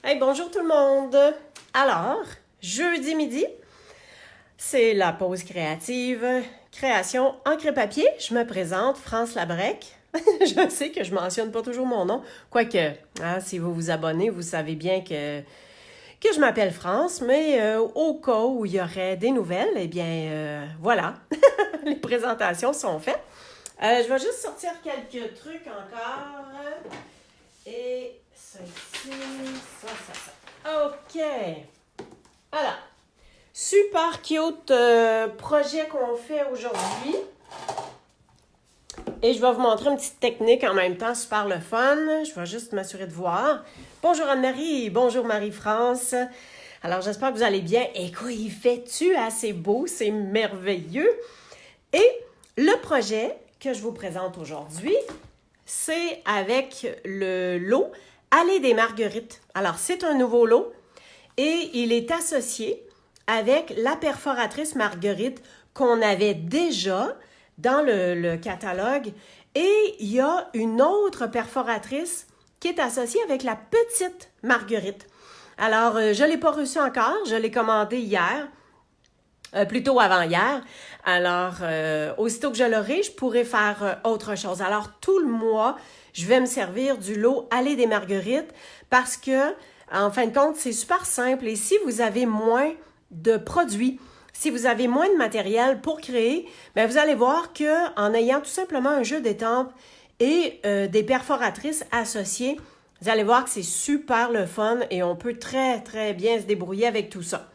Hey, bonjour tout le monde! Alors, jeudi midi, c'est la pause créative, création encre-papier. Je me présente, France Labrec. Je sais que je mentionne pas toujours mon nom, quoique, hein, si vous vous abonnez, vous savez bien que je m'appelle France, mais au cas où il y aurait des nouvelles, eh bien, voilà, les présentations sont faites. Je vais juste sortir quelques trucs encore. Et ça ici, ça. OK. Alors, super cute projet qu'on fait aujourd'hui. Et je vais vous montrer une petite technique en même temps, super le fun. Je vais juste m'assurer de voir. Bonjour Anne-Marie, bonjour Marie-France. Alors, j'espère que vous allez bien. Et quoi, il fait-tu assez beau? C'est merveilleux. Et le projet que je vous présente aujourd'hui, c'est avec le lot Allée des Marguerites. Alors, c'est un nouveau lot et il est associé avec la perforatrice Marguerite qu'on avait déjà dans le catalogue. Et il y a une autre perforatrice qui est associée avec la petite Marguerite. Alors, je ne l'ai pas reçue encore, je l'ai commandée hier. Plutôt avant-hier. Alors, aussitôt que je l'aurai, je pourrai faire autre chose. Alors, tout le mois, je vais me servir du lot Allée des Marguerites parce que, en fin de compte, c'est super simple. Et si vous avez moins de produits, si vous avez moins de matériel pour créer, bien, vous allez voir qu'en ayant tout simplement un jeu d'étampes et des perforatrices associées, vous allez voir que c'est super le fun et on peut très, très bien se débrouiller avec tout ça.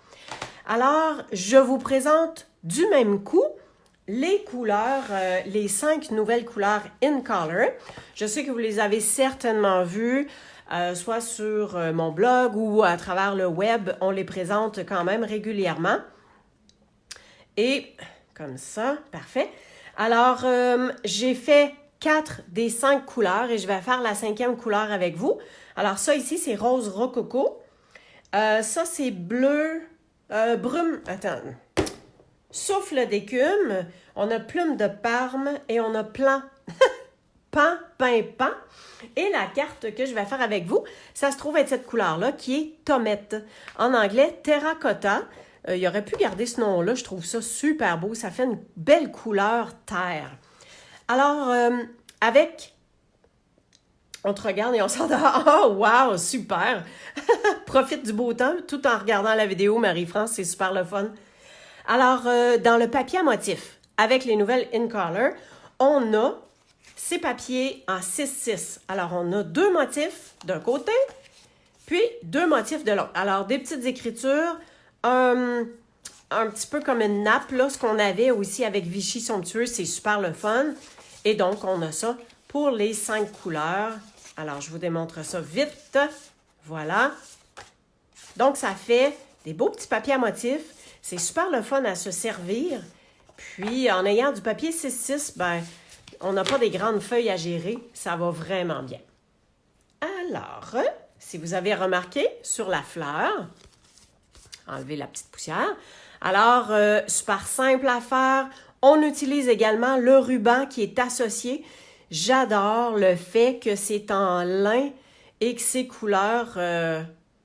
Alors, je vous présente du même coup les couleurs, les 5 nouvelles couleurs in color. Je sais que vous les avez certainement vues, soit sur mon blog ou à travers le web. On les présente quand même régulièrement. Et comme ça, parfait. Alors, j'ai fait 4 des 5 couleurs et je vais faire la 5e couleur avec vous. Alors, ça ici, c'est rose rococo. Ça, c'est bleu... brume, attends, souffle d'écume, on a plume de Parme et on a pan. Et la carte que je vais faire avec vous, ça se trouve être cette couleur-là qui est tomette. En anglais, terracotta. Il aurait pu garder ce nom-là, je trouve ça super beau. Ça fait une belle couleur terre. Alors, avec... On te regarde et on s'entend. Oh, wow, super! Profite du beau temps tout en regardant la vidéo, Marie-France, c'est super le fun. Alors, dans le papier à motif, avec les nouvelles In Color, on a ces papiers en 6-6. Alors, on a 2 motifs d'un côté, puis 2 motifs de l'autre. Alors, des petites écritures, un petit peu comme une nappe, là, ce qu'on avait aussi avec Vichy Somptueux, c'est super le fun. Et donc, on a ça pour les 5 couleurs. Alors, je vous démontre ça vite. Voilà. Donc, ça fait des beaux petits papiers à motifs. C'est super le fun à se servir. Puis, en ayant du papier 6-6, ben, on n'a pas des grandes feuilles à gérer. Ça va vraiment bien. Alors, si vous avez remarqué sur la fleur, enlevez la petite poussière. Alors, super simple à faire. On utilise également le ruban qui est associé. J'adore le fait que c'est en lin et que c'est couleur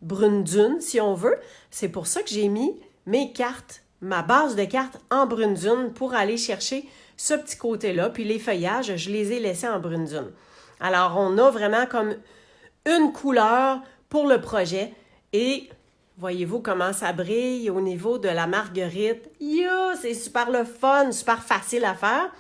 brune dune, si on veut. C'est pour ça que j'ai mis mes cartes, ma base de cartes en brune dune pour aller chercher ce petit côté-là. Puis les feuillages, je les ai laissés en brune dune. Alors, on a vraiment comme une couleur pour le projet. Et voyez-vous comment ça brille au niveau de la marguerite. Yo, c'est super le fun, super facile à faire.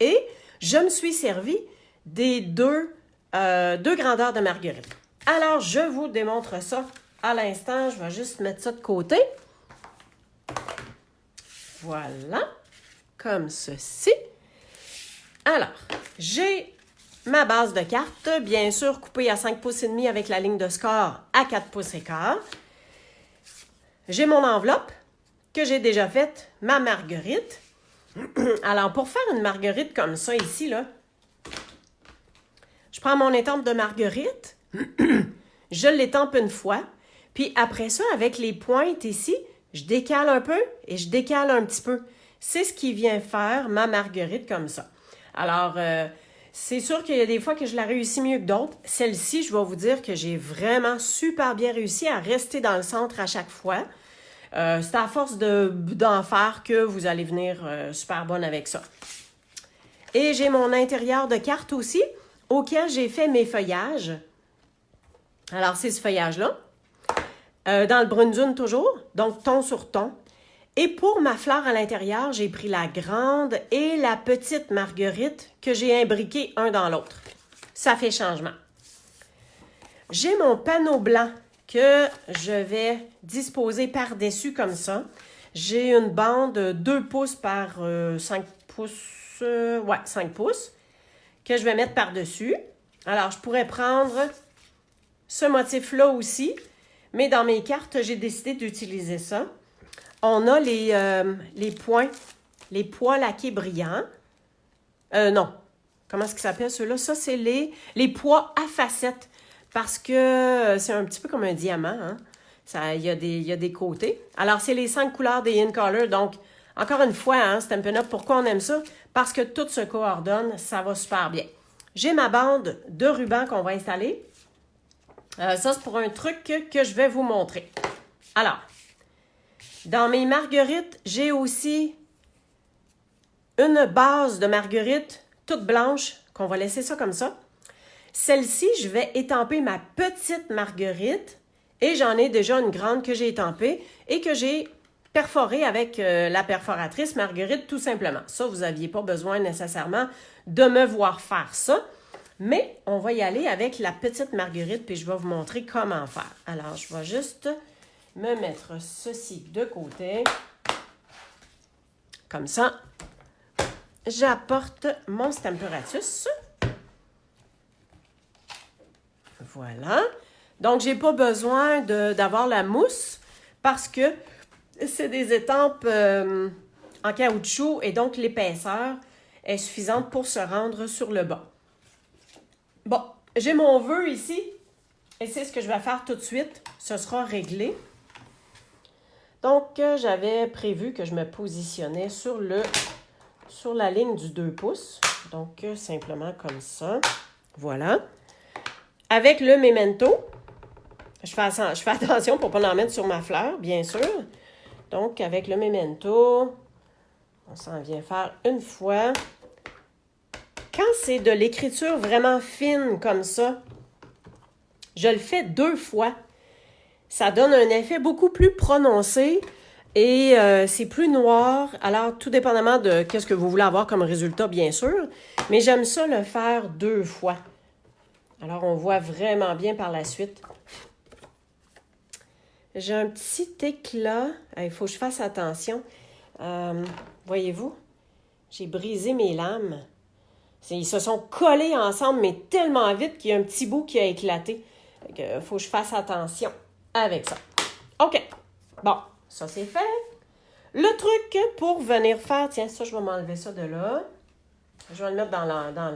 Et je me suis servi des deux grandeurs de marguerite. Alors, je vous démontre ça à l'instant. Je vais juste mettre ça de côté. Voilà, comme ceci. Alors, j'ai ma base de cartes, bien sûr coupée à 5 pouces et demi avec la ligne de score à 4 pouces et quart. J'ai mon enveloppe que j'ai déjà faite, ma marguerite. Alors, pour faire une marguerite comme ça ici, là, je prends mon étampe de marguerite, je l'étampe une fois, puis après ça, avec les pointes ici, je décale un peu et je décale un petit peu. C'est ce qui vient faire ma marguerite comme ça. Alors, C'est sûr qu'il y a des fois que je la réussis mieux que d'autres. Celle-ci, je vais vous dire que j'ai vraiment super bien réussi à rester dans le centre à chaque fois. C'est à force d'en faire que vous allez venir super bonne avec ça. Et j'ai mon intérieur de carte aussi, auquel j'ai fait mes feuillages. Alors, c'est ce feuillage-là. Dans le brune dune toujours, donc ton sur ton. Et pour ma fleur à l'intérieur, j'ai pris la grande et la petite marguerite que j'ai imbriquées un dans l'autre. Ça fait changement. J'ai mon panneau blanc que je vais disposer par-dessus comme ça. J'ai une bande 2 pouces par 5 pouces, 5 pouces, que je vais mettre par-dessus. Alors, je pourrais prendre ce motif-là aussi, mais dans mes cartes, j'ai décidé d'utiliser ça. On a les points laqués brillants. Non. Comment est-ce qu'ils s'appellent ceux-là? Ça, c'est les pois à facettes. Parce que c'est un petit peu comme un diamant. Hein? Il y a des côtés. Alors, c'est les 5 couleurs des In Color. Donc, encore une fois, hein, Stampin' Up, pourquoi on aime ça? Parce que tout se coordonne. Ça va super bien. J'ai ma bande de ruban qu'on va installer. Ça, c'est pour un truc que je vais vous montrer. Alors, dans mes marguerites, j'ai aussi une base de marguerite toute blanche, qu'on va laisser ça comme ça. Celle-ci, je vais étamper ma petite marguerite et j'en ai déjà une grande que j'ai étampée et que j'ai perforée avec la perforatrice marguerite tout simplement. Ça, vous n'aviez pas besoin nécessairement de me voir faire ça, mais on va y aller avec la petite marguerite puis je vais vous montrer comment faire. Alors, je vais juste me mettre ceci de côté. Comme ça, j'apporte mon Stamparatus. Voilà. Donc, je n'ai pas besoin d'avoir la mousse parce que c'est des étampes en caoutchouc et donc l'épaisseur est suffisante pour se rendre sur le bas. Bon, j'ai mon vœu ici et c'est ce que je vais faire tout de suite. Ce sera réglé. Donc, j'avais prévu que je me positionnais sur la ligne du 2 pouces. Donc, simplement comme ça. Voilà. Avec le memento, je fais attention pour ne pas en mettre sur ma fleur, bien sûr. Donc, avec le memento, on s'en vient faire une fois. Quand c'est de l'écriture vraiment fine comme ça, je le fais 2 fois. Ça donne un effet beaucoup plus prononcé et c'est plus noir. Alors, tout dépendamment de ce que vous voulez avoir comme résultat, bien sûr. Mais j'aime ça le faire 2 fois. Alors, on voit vraiment bien par la suite. J'ai un petit éclat. Il faut que je fasse attention. Voyez-vous? J'ai brisé mes lames. Ils se sont collés ensemble, mais tellement vite qu'il y a un petit bout qui a éclaté. Il faut que je fasse attention avec ça. OK. Bon, ça c'est fait. Le truc pour venir faire... Tiens, ça, je vais m'enlever ça de là. Je vais le mettre dans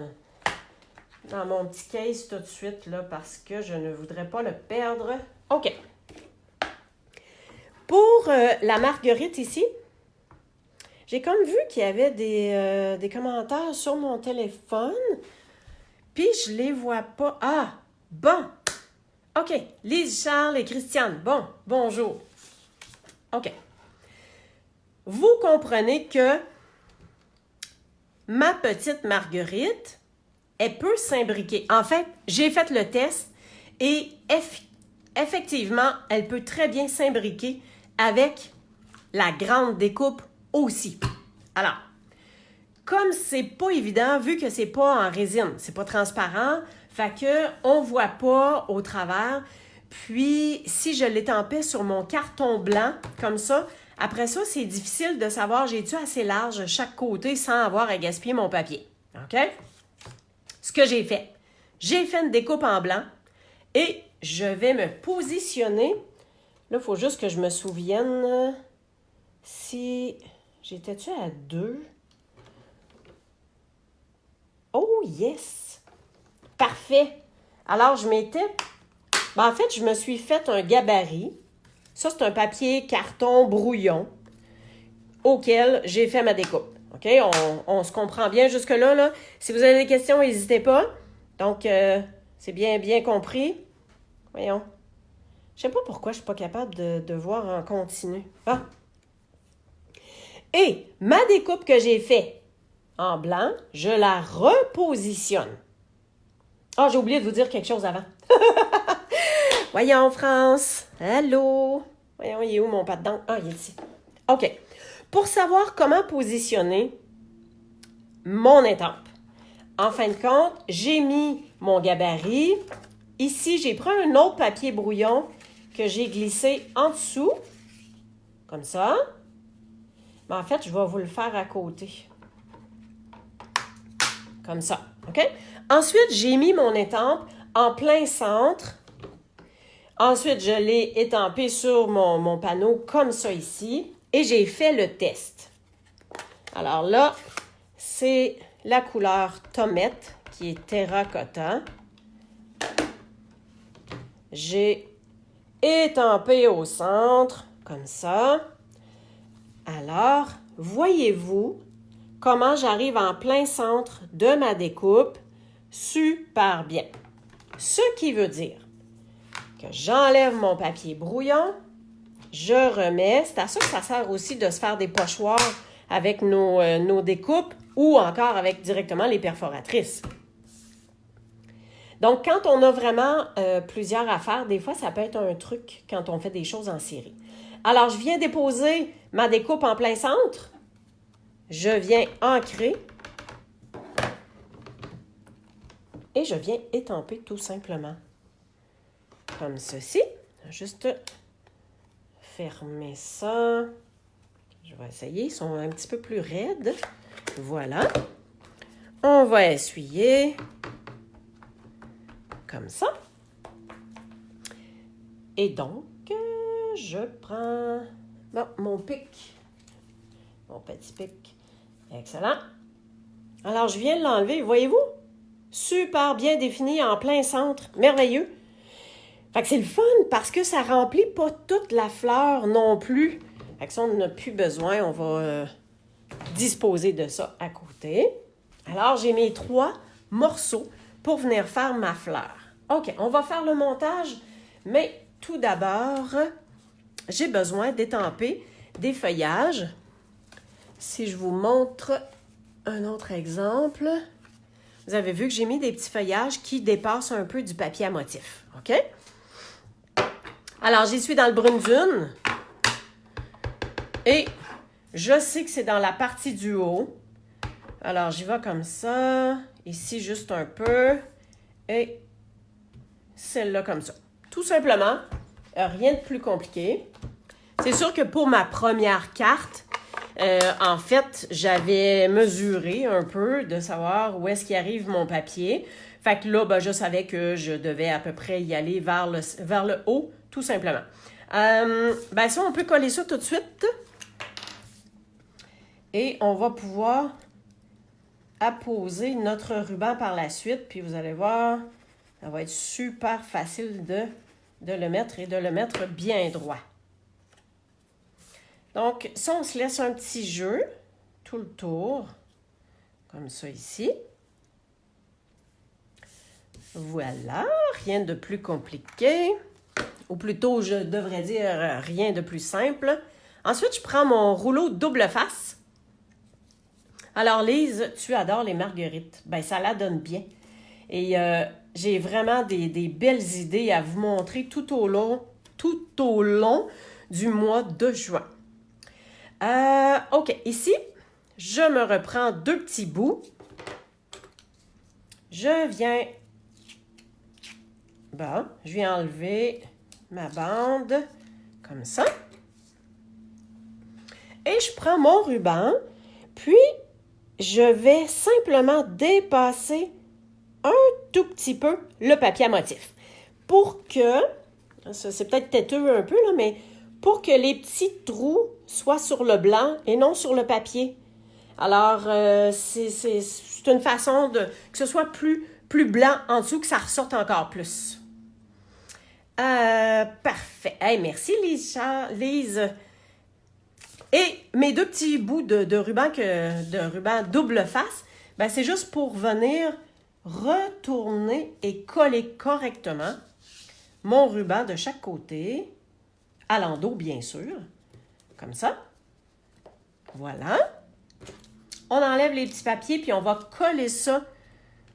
mon petit case tout de suite, là, parce que je ne voudrais pas le perdre. OK. Pour la marguerite ici, j'ai comme vu qu'il y avait des commentaires sur mon téléphone, puis je les vois pas. Ah, bon. OK. Lise, Charles et Christiane. Bon, bonjour. OK. Vous comprenez que ma petite marguerite, elle peut s'imbriquer. En fait, j'ai fait le test et effectivement, elle peut très bien s'imbriquer avec la grande découpe aussi. Alors, comme c'est pas évident, vu que c'est pas en résine, c'est pas transparent, fait que on voit pas au travers. Puis, si je l'étampais sur mon carton blanc, comme ça, après ça, c'est difficile de savoir j'ai-tu assez large chaque côté sans avoir à gaspiller mon papier. OK? Ce que j'ai fait une découpe en blanc et je vais me positionner. Là, il faut juste que je me souvienne si... J'étais-tu à 2? Oh, yes! Parfait! Alors, je m'étais... en fait, je me suis fait un gabarit. Ça, c'est un papier carton brouillon auquel j'ai fait ma découpe. OK? On se comprend bien jusque-là, là. Si vous avez des questions, n'hésitez pas. Donc, c'est bien compris. Voyons. Je sais pas pourquoi je suis pas capable de voir en continu. Ah! Et ma découpe que j'ai faite en blanc, je la repositionne. Ah, j'ai oublié de vous dire quelque chose avant. Voyons, France. Allô? Voyons, il est où mon pas dedans? Ah, il est ici. OK. Pour savoir comment positionner mon étampe. En fin de compte, j'ai mis mon gabarit. Ici, j'ai pris un autre papier brouillon que j'ai glissé en dessous. Comme ça. Mais en fait, je vais vous le faire à côté. Comme ça. OK? Ensuite, j'ai mis mon étampe en plein centre. Ensuite, je l'ai étampé sur mon panneau comme ça ici. Et j'ai fait le test. Alors là, c'est la couleur Tomette qui est terracotta. J'ai étampé au centre, comme ça. Alors, voyez-vous comment j'arrive en plein centre de ma découpe? Super bien. Ce qui veut dire que j'enlève mon papier brouillon, je remets. C'est à ça que ça sert aussi de se faire des pochoirs avec nos découpes ou encore avec directement les perforatrices. Donc, quand on a vraiment plusieurs affaires, des fois, ça peut être un truc quand on fait des choses en série. Alors, je viens déposer ma découpe en plein centre. Je viens ancrer. Et je viens étamper tout simplement. Comme ceci. Juste fermer ça. Je vais essayer. Ils sont un petit peu plus raides. Voilà. On va essuyer. Comme ça. Et donc, je prends mon pic. Mon petit pic. Excellent. Alors, je viens de l'enlever. Voyez-vous? Super bien défini en plein centre. Merveilleux. Fait que c'est le fun parce que ça remplit pas toute la fleur non plus. Fait que ça, on n'en a plus besoin. On va disposer de ça à côté. Alors, j'ai mes 3 morceaux pour venir faire ma fleur. OK, on va faire le montage, mais tout d'abord, j'ai besoin d'étamper des feuillages. Si je vous montre un autre exemple, vous avez vu que j'ai mis des petits feuillages qui dépassent un peu du papier à motif. OK? Alors, j'y suis dans le brune dune. Et je sais que c'est dans la partie du haut. Alors, j'y vais comme ça. Ici, juste un peu. Et celle-là comme ça. Tout simplement, rien de plus compliqué. C'est sûr que pour ma première carte, en fait, j'avais mesuré un peu de savoir où est-ce qu'il arrive mon papier. Fait que là, je savais que je devais à peu près y aller vers le haut, tout simplement. Ça, on peut coller ça tout de suite. Et on va pouvoir apposer notre ruban par la suite. Puis vous allez voir, ça va être super facile de le mettre et de le mettre bien droit. Donc, ça, on se laisse un petit jeu tout le tour, comme ça ici. Voilà, rien de plus compliqué, ou plutôt, je devrais dire rien de plus simple. Ensuite, je prends mon rouleau double face. Alors, Lise, tu adores les marguerites. Ben, ça la donne bien. Et j'ai vraiment des belles idées à vous montrer tout au long du mois de juin. OK, ici, je me reprends 2 petits bouts. Je viens enlever ma bande comme ça. Et je prends mon ruban, puis je vais simplement dépasser un tout petit peu le papier à motif. Pour que, ça c'est peut-être têteux un peu, là, mais pour que les petits trous soient sur le blanc et non sur le papier. Alors, c'est une façon que ce soit plus blanc en dessous, que ça ressorte encore plus. Parfait. Hey, merci Lise. Et mes deux petits bouts de ruban double face, ben c'est juste pour venir retourner et coller correctement mon ruban de chaque côté, à l'endos bien sûr, comme ça. Voilà. On enlève les petits papiers puis on va coller ça.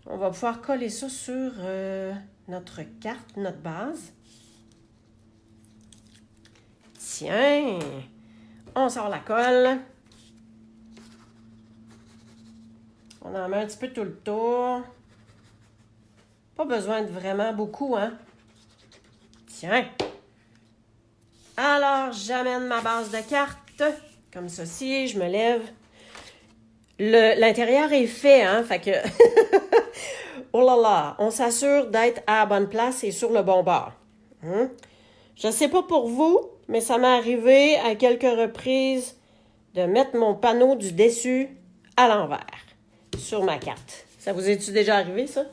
On va pouvoir coller ça sur notre carte, notre base. Tiens, on sort la colle. On en met un petit peu tout le tour. Pas besoin de vraiment beaucoup, hein? Tiens. Alors, j'amène ma base de cartes, comme ceci, je me lève. L'intérieur est fait, hein? Fait que... oh là là, on s'assure d'être à la bonne place et sur le bon bord. Je ne sais pas pour vous, mais ça m'est arrivé à quelques reprises de mettre mon panneau du dessus à l'envers sur ma carte. Ça vous est-tu déjà arrivé, ça?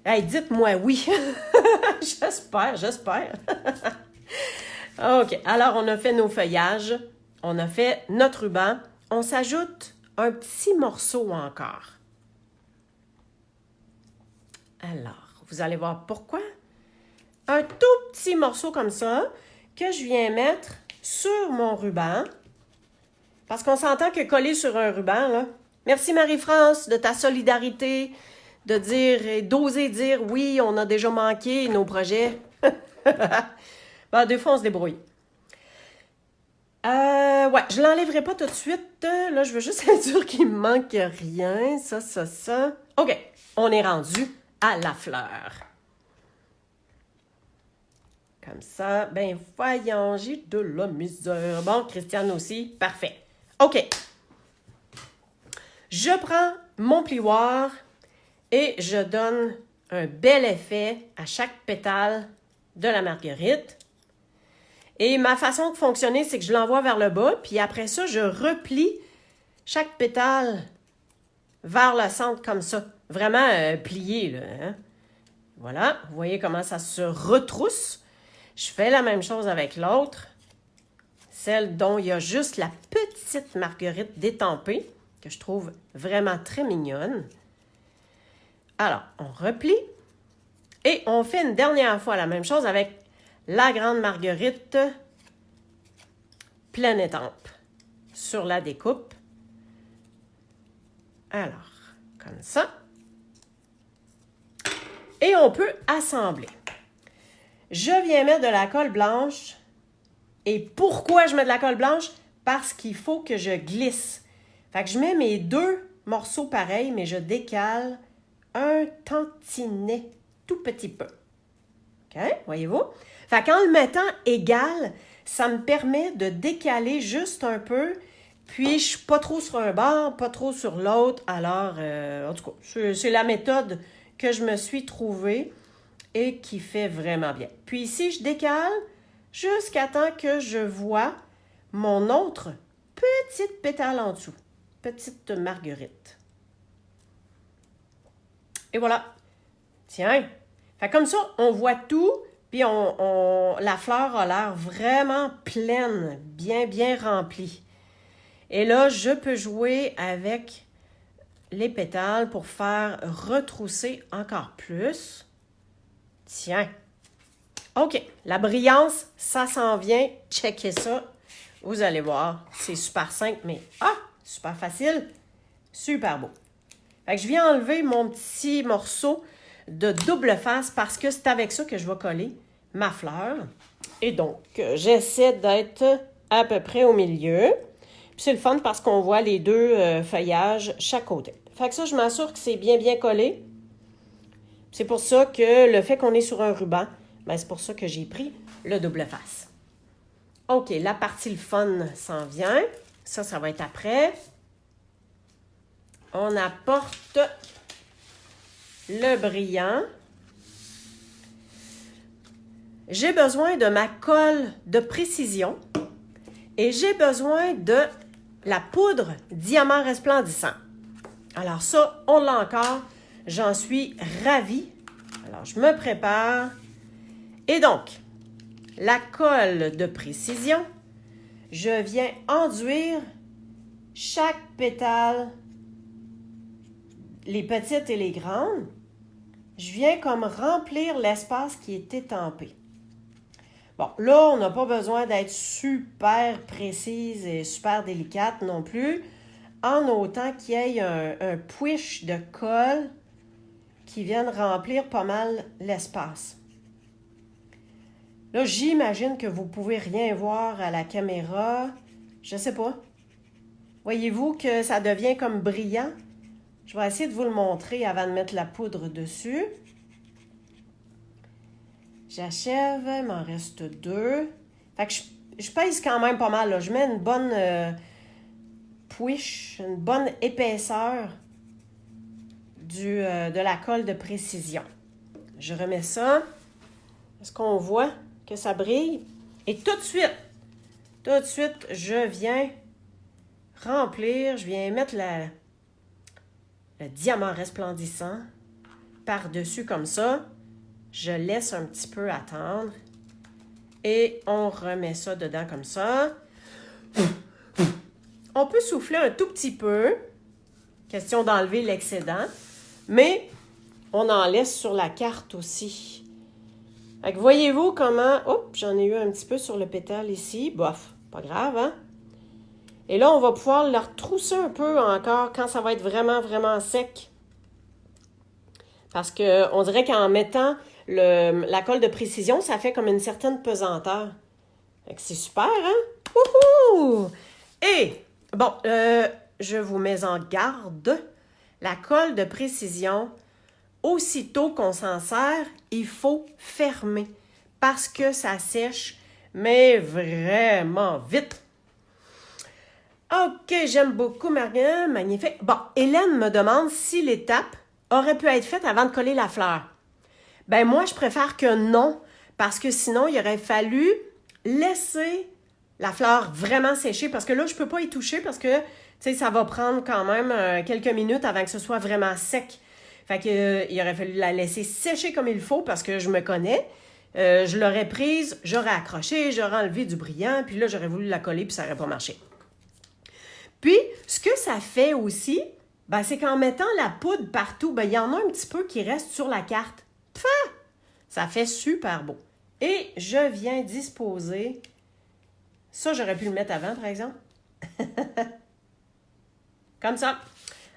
Hey, dites-moi oui. J'espère. OK, alors on a fait nos feuillages, on a fait notre ruban. On s'ajoute un petit morceau encore. Alors, vous allez voir pourquoi. Un tout petit morceau comme ça que je viens mettre sur mon ruban. Parce qu'on s'entend que coller sur un ruban, là. Merci Marie-France de ta solidarité, de dire et d'oser dire oui, on a déjà manqué nos projets. Ben, des fois, on se débrouille. Ouais, je l'enlèverai pas tout de suite. Là, je veux juste être sûre qu'il me manque rien. Ça. OK, on est rendu à la fleur. Comme ça, ben voyons, j'ai de la misère. Bon, Christiane aussi, parfait. OK. Je prends mon plioir et je donne un bel effet à chaque pétale de la marguerite. Et ma façon de fonctionner, c'est que je l'envoie vers le bas, puis après ça, je replie chaque pétale vers le centre comme ça. Vraiment plié, là. Hein? Voilà, vous voyez comment ça se retrousse. Je fais la même chose avec l'autre, celle dont il y a juste la petite marguerite détampée, que je trouve vraiment très mignonne. Alors, on replie et on fait une dernière fois la même chose avec la grande marguerite pleine étampe sur la découpe. Alors, comme ça. Et on peut assembler. Je viens mettre de la colle blanche. Et pourquoi je mets de la colle blanche? Parce qu'il faut que je glisse. Fait que je mets mes deux morceaux pareils, mais je décale un tantinet, tout petit peu. OK? Voyez-vous? Fait qu'en le mettant égal, ça me permet de décaler juste un peu. Puis, je suis pas trop sur un bord, pas trop sur l'autre. Alors, en tout cas, c'est la méthode que je me suis trouvée et qui fait vraiment bien. Puis ici, je décale jusqu'à temps que je vois mon autre petite pétale en dessous. Petite marguerite. Et voilà. Tiens. Fait comme ça, on voit tout, puis la fleur a l'air vraiment pleine, bien remplie. Et là, je peux jouer avec les pétales pour faire retrousser encore plus. Tiens. OK. La brillance, ça s'en vient. Checkez ça. Vous allez voir. C'est super simple, mais super facile. Super beau. Fait que je viens enlever mon petit morceau de double face parce que c'est avec ça que je vais coller ma fleur. Et donc, j'essaie d'être à peu près au milieu. Puis c'est le fun parce qu'on voit les deux feuillages chaque côté. Fait que ça, je m'assure que c'est bien collé. C'est pour ça que le fait qu'on est sur un ruban, ben c'est pour ça que j'ai pris le double face. OK, la partie le fun s'en vient. Ça va être après. On apporte le brillant. J'ai besoin de ma colle de précision et j'ai besoin de la poudre diamant resplendissant. Alors ça, on l'a encore. J'en suis ravie. Alors, je me prépare. Et donc, la colle de précision, je viens enduire chaque pétale, les petites et les grandes. Je viens comme remplir l'espace qui est étampé. Bon, là, on n'a pas besoin d'être super précise et super délicate non plus, en autant qu'il y ait un push de colle qui vienne remplir pas mal l'espace. Là, j'imagine que vous ne pouvez rien voir à la caméra. Je ne sais pas. Voyez-vous que ça devient comme brillant? Je vais essayer de vous le montrer avant de mettre la poudre dessus. J'achève, il m'en reste 2. Fait que je pèse quand même pas mal, là. Je mets une bonne push, une bonne épaisseur de la colle de précision. Je remets ça. Est-ce qu'on voit que ça brille? Et tout de suite, je viens remplir, je viens mettre le diamant resplendissant par-dessus comme ça. Je laisse un petit peu attendre et on remet ça dedans comme ça. On peut souffler un tout petit peu, question d'enlever l'excédent, mais on en laisse sur la carte aussi. Fait que voyez-vous comment... Oups, j'en ai eu un petit peu sur le pétale ici. Bof, pas grave, hein? Et là, on va pouvoir le retrousser un peu encore quand ça va être vraiment, vraiment sec. Parce qu'on dirait qu'en mettant la colle de précision, ça fait comme une certaine pesanteur. Fait que c'est super, hein? Wouhou! Et, bon, je vous mets en garde. La colle de précision, aussitôt qu'on s'en sert, il faut fermer. Parce que ça sèche, mais vraiment vite. OK, j'aime beaucoup, Marianne. Magnifique. Bon, Hélène me demande si l'étape aurait pu être faite avant de coller la fleur. Ben moi, je préfère que non, parce que sinon, il aurait fallu laisser la fleur vraiment sécher, parce que là, je ne peux pas y toucher, parce que, tu sais, ça va prendre quand même quelques minutes avant que ce soit vraiment sec. Fait que, il aurait fallu la laisser sécher comme il faut, parce que je me connais. Je l'aurais prise, j'aurais accroché, j'aurais enlevé du brillant, puis là, j'aurais voulu la coller, puis ça n'aurait pas marché. Puis, ce que ça fait aussi, ben, c'est qu'en mettant la poudre partout, ben, il y en a un petit peu qui reste sur la carte. Pfff! Ça fait super beau. Et je viens disposer... Ça, j'aurais pu le mettre avant, par exemple. Comme ça.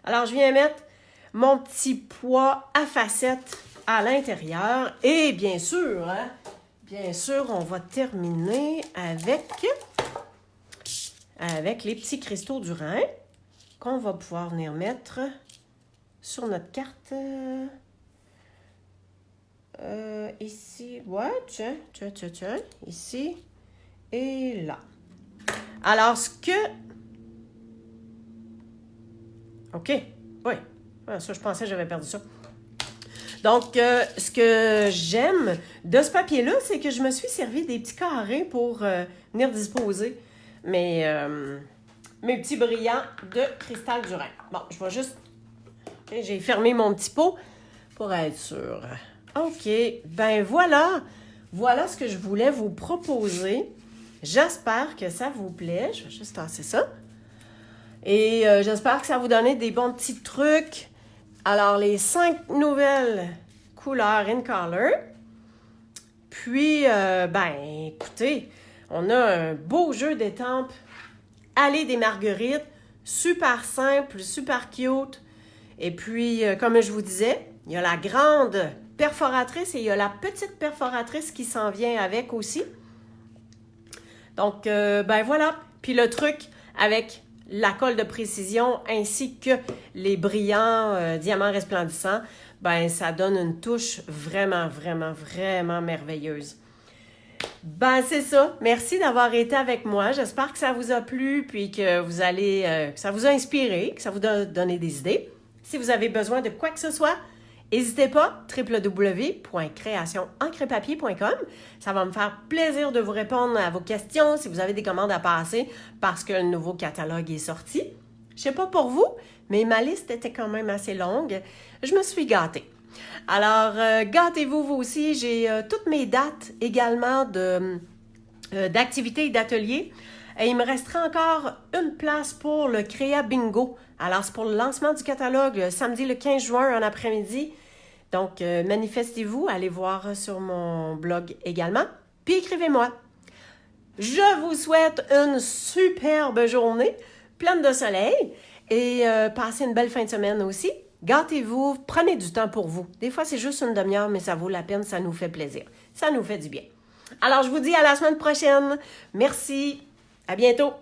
Alors, je viens mettre mon petit pois à facettes à l'intérieur. Et bien sûr, on va terminer avec les petits cristaux du Rhin qu'on va pouvoir venir mettre sur notre carte. Ici, ouais, tiens, ici et là. Alors, OK, oui. Ça, je pensais que j'avais perdu ça. Donc, ce que j'aime de ce papier-là, c'est que je me suis servi des petits carrés pour venir disposer mes petits brillants de cristal du Rhin. Bon, je vais juste... Okay, j'ai fermé mon petit pot pour être sûr. OK, ben voilà. Voilà ce que je voulais vous proposer. J'espère que ça vous plaît. Je vais juste tasser ça. Et j'espère que ça va vous donner des bons petits trucs. Alors, les 5 nouvelles couleurs in color. Puis, écoutez, on a un beau jeu d'étampes. Allée des Marguerites. Super simple, super cute. Et puis, comme je vous disais, il y a la grande perforatrice et il y a la petite perforatrice qui s'en vient avec aussi. Donc, voilà. Puis le truc avec la colle de précision ainsi que les brillants diamants resplendissants, ben ça donne une touche vraiment, vraiment, vraiment merveilleuse. Ben c'est ça. Merci d'avoir été avec moi. J'espère que ça vous a plu, puis que vous allez, que ça vous a inspiré, que ça vous a donné des idées. Si vous avez besoin de quoi que ce soit, n'hésitez pas, www.créationencrepapier.com. Ça va me faire plaisir de vous répondre à vos questions si vous avez des commandes à passer parce que le nouveau catalogue est sorti. Je ne sais pas pour vous, mais ma liste était quand même assez longue. Je me suis gâtée. Alors, gâtez-vous vous aussi. J'ai toutes mes dates également d'activités et d'ateliers. Et il me restera encore une place pour le Créa Bingo. Alors, c'est pour le lancement du catalogue samedi le 15 juin en après-midi. Donc, manifestez-vous, allez voir sur mon blog également. Puis écrivez-moi. Je vous souhaite une superbe journée, pleine de soleil, et passez une belle fin de semaine aussi. Gâtez-vous, prenez du temps pour vous. Des fois, c'est juste une demi-heure, mais ça vaut la peine, ça nous fait plaisir. Ça nous fait du bien. Alors, je vous dis à la semaine prochaine. Merci. À bientôt.